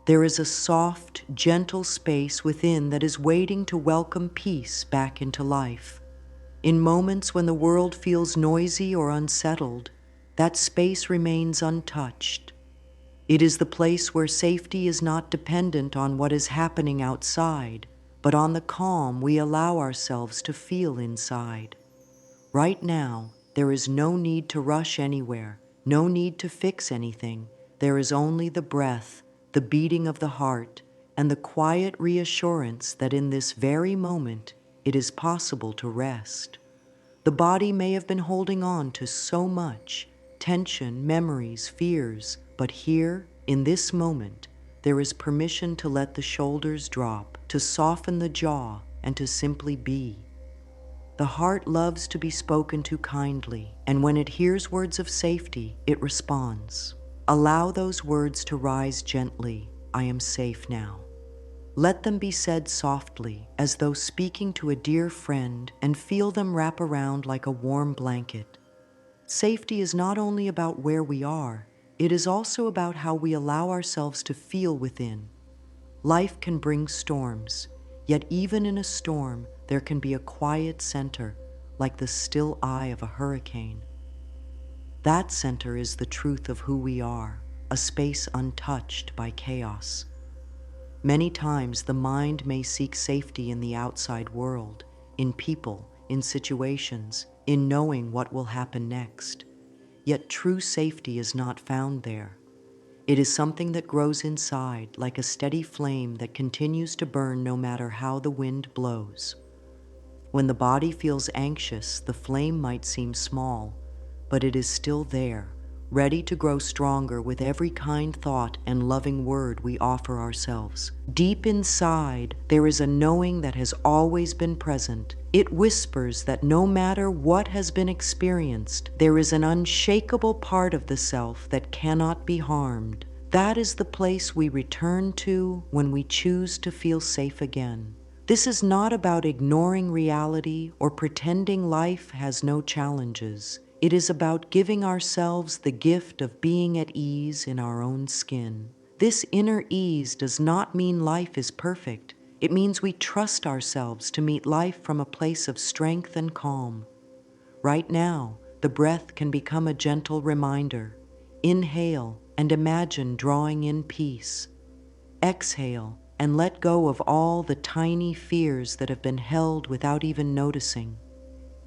There is a soft, gentle space within that is waiting to welcome peace back into life. In moments when the world feels noisy or unsettled, that space remains untouched. It is the place where safety is not dependent on what is happening outside, but on the calm we allow ourselves to feel inside. Right now, there is no need to rush anywhere, no need to fix anything. There is only the breath, the beating of the heart, and the quiet reassurance that in this very moment, it is possible to rest. The body may have been holding on to so much, tension, memories, fears, but here, in this moment, there is permission to let the shoulders drop, to soften the jaw, and to simply be. The heart loves to be spoken to kindly, and when it hears words of safety, it responds. Allow those words to rise gently. I am safe now. Let them be said softly, as though speaking to a dear friend, and feel them wrap around like a warm blanket. Safety is not only about where we are, it is also about how we allow ourselves to feel within. Life can bring storms, yet even in a storm, there can be a quiet center, like the still eye of a hurricane. That center is the truth of who we are, a space untouched by chaos. Many times the mind may seek safety in the outside world, in people, in situations, in knowing what will happen next. Yet true safety is not found there. It is something that grows inside, like a steady flame that continues to burn no matter how the wind blows. When the body feels anxious, the flame might seem small, but it is still there, ready to grow stronger with every kind thought and loving word we offer ourselves. Deep inside, there is a knowing that has always been present. It whispers that no matter what has been experienced, there is an unshakable part of the self that cannot be harmed. That is the place we return to when we choose to feel safe again. This is not about ignoring reality or pretending life has no challenges. It is about giving ourselves the gift of being at ease in our own skin. This inner ease does not mean life is perfect. It means we trust ourselves to meet life from a place of strength and calm. Right now, the breath can become a gentle reminder. Inhale and imagine drawing in peace. Exhale and let go of all the tiny fears that have been held without even noticing.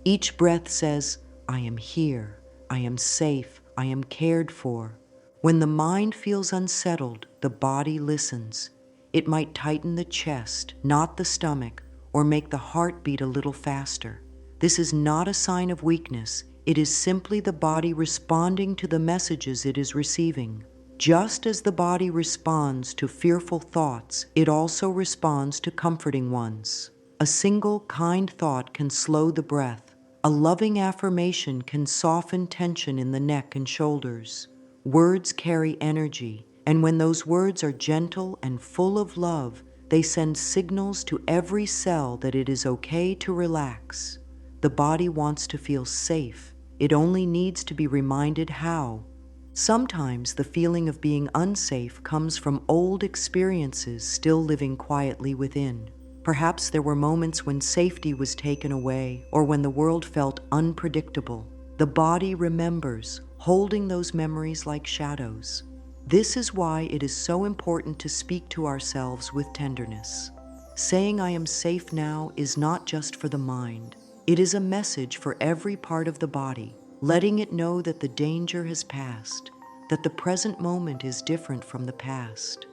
Each breath says, I am here, I am safe, I am cared for. When the mind feels unsettled, the body listens. It might tighten the chest, not the stomach, or make the heart beat a little faster. This is not a sign of weakness. It is simply the body responding to the messages it is receiving. Just as the body responds to fearful thoughts, it also responds to comforting ones. A single kind thought can slow the breath. A loving affirmation can soften tension in the neck and shoulders. Words carry energy, and when those words are gentle and full of love, they send signals to every cell that it is okay to relax. The body wants to feel safe. It only needs to be reminded how. Sometimes the feeling of being unsafe comes from old experiences still living quietly within. Perhaps there were moments when safety was taken away or when the world felt unpredictable. The body remembers, holding those memories like shadows. This is why it is so important to speak to ourselves with tenderness. Saying I am safe now is not just for the mind. It is a message for every part of the body, letting it know that the danger has passed, that the present moment is different from the past.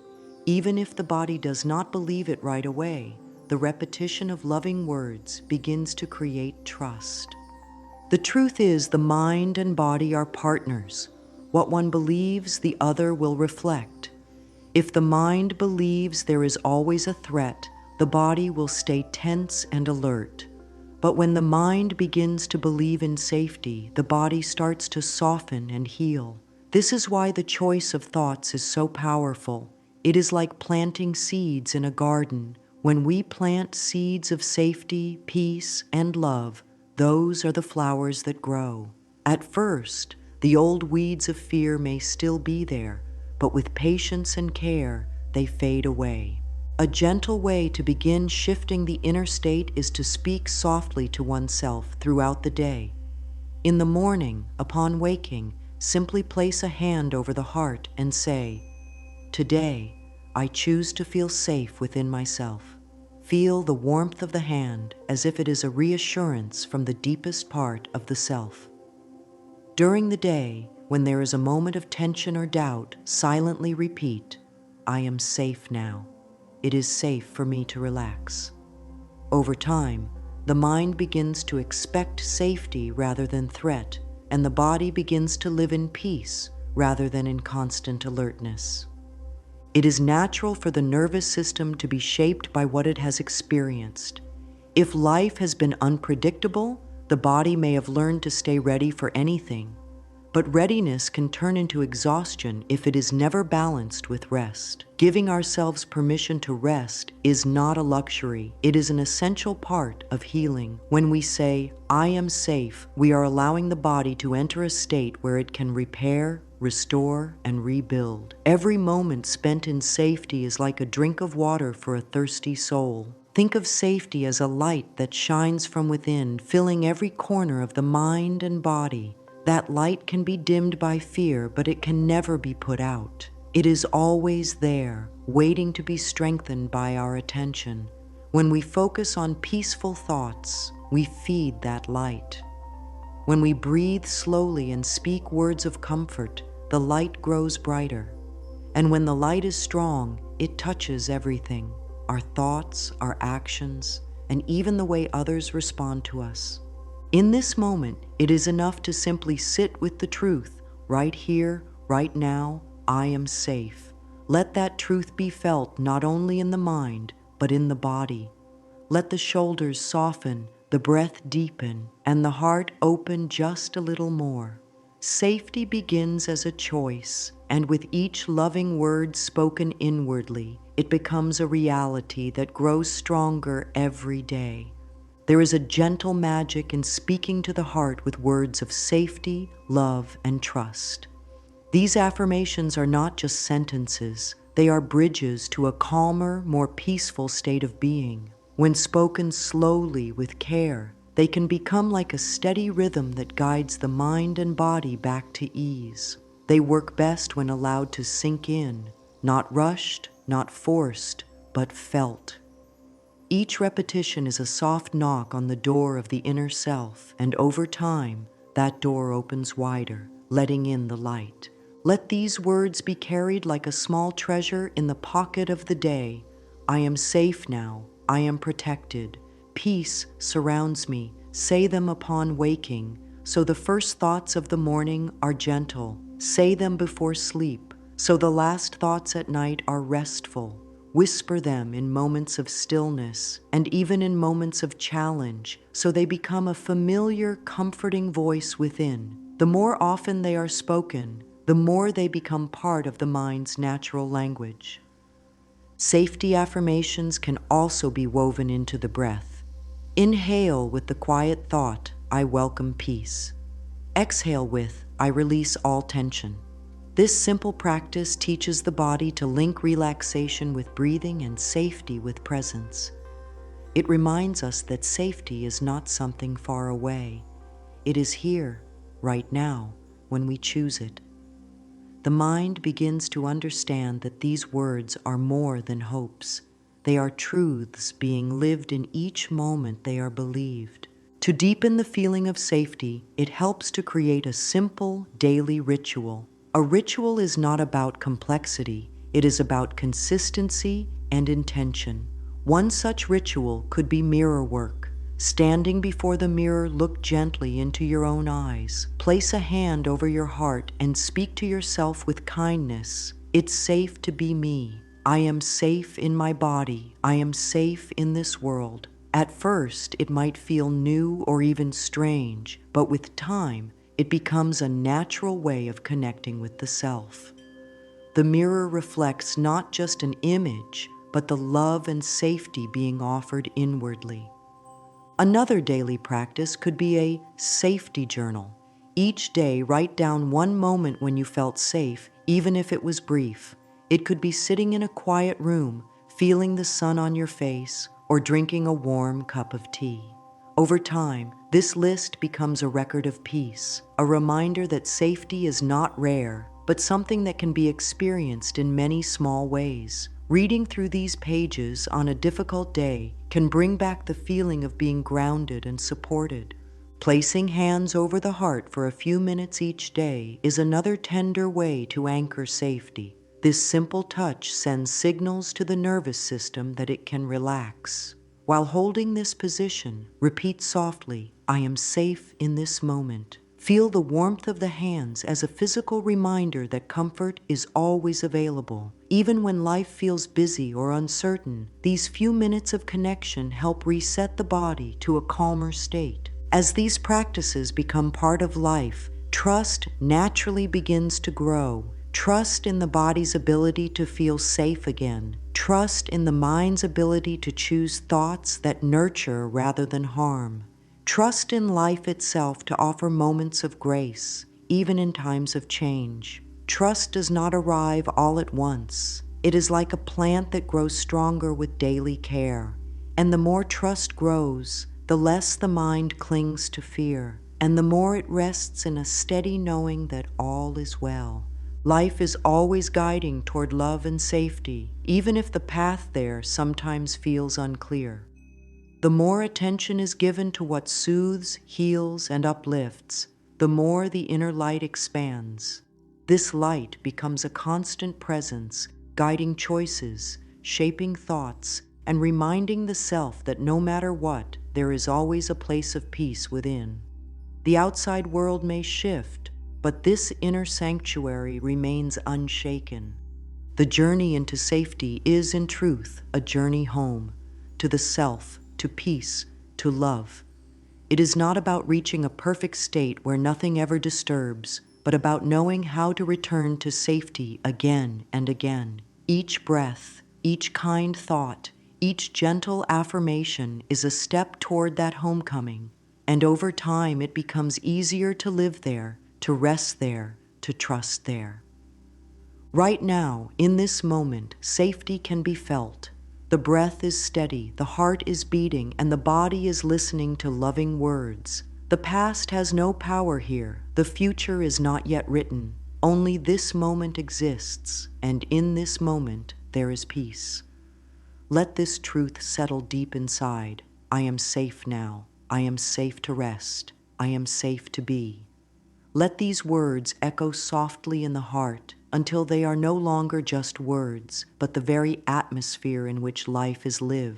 Even if the body does not believe it right away, the repetition of loving words begins to create trust. The truth is, the mind and body are partners. What one believes, the other will reflect. If the mind believes there is always a threat, the body will stay tense and alert. But when the mind begins to believe in safety, the body starts to soften and heal. This is why the choice of thoughts is so powerful. It is like planting seeds in a garden. When we plant seeds of safety, peace, and love, those are the flowers that grow. At first, the old weeds of fear may still be there, but with patience and care, they fade away. A gentle way to begin shifting the inner state is to speak softly to oneself throughout the day. In the morning, upon waking, simply place a hand over the heart and say, "Today, I choose to feel safe within myself." Feel the warmth of the hand as if it is a reassurance from the deepest part of the self. During the day, when there is a moment of tension or doubt, silently repeat, "I am safe now. It is safe for me to relax." Over time, the mind begins to expect safety rather than threat, and the body begins to live in peace rather than in constant alertness. It is natural for the nervous system to be shaped by what it has experienced. If life has been unpredictable, the body may have learned to stay ready for anything. But readiness can turn into exhaustion if it is never balanced with rest. Giving ourselves permission to rest is not a luxury. It is an essential part of healing. When we say, "I am safe," we are allowing the body to enter a state where it can repair, restore, and rebuild. Every moment spent in safety is like a drink of water for a thirsty soul. Think of safety as a light that shines from within, filling every corner of the mind and body. That light can be dimmed by fear, but it can never be put out. It is always there, waiting to be strengthened by our attention. When we focus on peaceful thoughts, we feed that light. When we breathe slowly and speak words of comfort, the light grows brighter. And when the light is strong, it touches everything, our thoughts, our actions, and even the way others respond to us. In this moment, it is enough to simply sit with the truth. Right here, right now, I am safe. Let that truth be felt not only in the mind, but in the body. Let the shoulders soften, the breath deepen, and the heart open just a little more. Safety begins as a choice, and with each loving word spoken inwardly, it becomes a reality that grows stronger every day. There is a gentle magic in speaking to the heart with words of safety, love, and trust. These affirmations are not just sentences, they are bridges to a calmer, more peaceful state of being. When spoken slowly with care, they can become like a steady rhythm that guides the mind and body back to ease. They work best when allowed to sink in, not rushed, not forced, but felt. Each repetition is a soft knock on the door of the inner self, and over time, that door opens wider, letting in the light. Let these words be carried like a small treasure in the pocket of the day. I am safe now. I am protected. Peace surrounds me. Say them upon waking, so the first thoughts of the morning are gentle. Say them before sleep, so the last thoughts at night are restful. Whisper them in moments of stillness and even in moments of challenge, so they become a familiar, comforting voice within. The more often they are spoken, the more they become part of the mind's natural language. Safety affirmations can also be woven into the breath. Inhale with the quiet thought, "I welcome peace." Exhale with, "I release all tension." This simple practice teaches the body to link relaxation with breathing and safety with presence. It reminds us that safety is not something far away. It is here, right now, when we choose it. The mind begins to understand that these words are more than hopes. They are truths being lived in each moment they are believed. To deepen the feeling of safety, it helps to create a simple daily ritual. A ritual is not about complexity, it is about consistency and intention. One such ritual could be mirror work. Standing before the mirror, look gently into your own eyes. Place a hand over your heart and speak to yourself with kindness. It's safe to be me. I am safe in my body. I am safe in this world. At first, it might feel new or even strange, but with time, it becomes a natural way of connecting with the self. The mirror reflects not just an image, but the love and safety being offered inwardly. Another daily practice could be a safety journal. Each day, write down one moment when you felt safe, even if it was brief. It could be sitting in a quiet room, feeling the sun on your face, or drinking a warm cup of tea. Over time, this list becomes a record of peace, a reminder that safety is not rare, but something that can be experienced in many small ways. Reading through these pages on a difficult day can bring back the feeling of being grounded and supported. Placing hands over the heart for a few minutes each day is another tender way to anchor safety. This simple touch sends signals to the nervous system that it can relax. While holding this position, repeat softly, "I am safe in this moment." Feel the warmth of the hands as a physical reminder that comfort is always available. Even when life feels busy or uncertain, these few minutes of connection help reset the body to a calmer state. As these practices become part of life, trust naturally begins to grow. Trust in the body's ability to feel safe again. Trust in the mind's ability to choose thoughts that nurture rather than harm. Trust in life itself to offer moments of grace, even in times of change. Trust does not arrive all at once. It is like a plant that grows stronger with daily care. And the more trust grows, the less the mind clings to fear, and the more it rests in a steady knowing that all is well. Life is always guiding toward love and safety, even if the path there sometimes feels unclear. The more attention is given to what soothes, heals, and uplifts, the more the inner light expands. This light becomes a constant presence, guiding choices, shaping thoughts, and reminding the self that no matter what, there is always a place of peace within. The outside world may shift, but this inner sanctuary remains unshaken. The journey into safety is, in truth, a journey home, to the self, to peace, to love. It is not about reaching a perfect state where nothing ever disturbs, but about knowing how to return to safety again and again. Each breath, each kind thought, each gentle affirmation is a step toward that homecoming, and over time it becomes easier to live there, to rest there, to trust there. Right now, in this moment, safety can be felt. The breath is steady, the heart is beating, and the body is listening to loving words. The past has no power here. The future is not yet written. Only this moment exists, and in this moment there is peace. Let this truth settle deep inside. I am safe now. I am safe to rest. I am safe to be. Let these words echo softly in the heart until they are no longer just words, but the very atmosphere in which life is lived.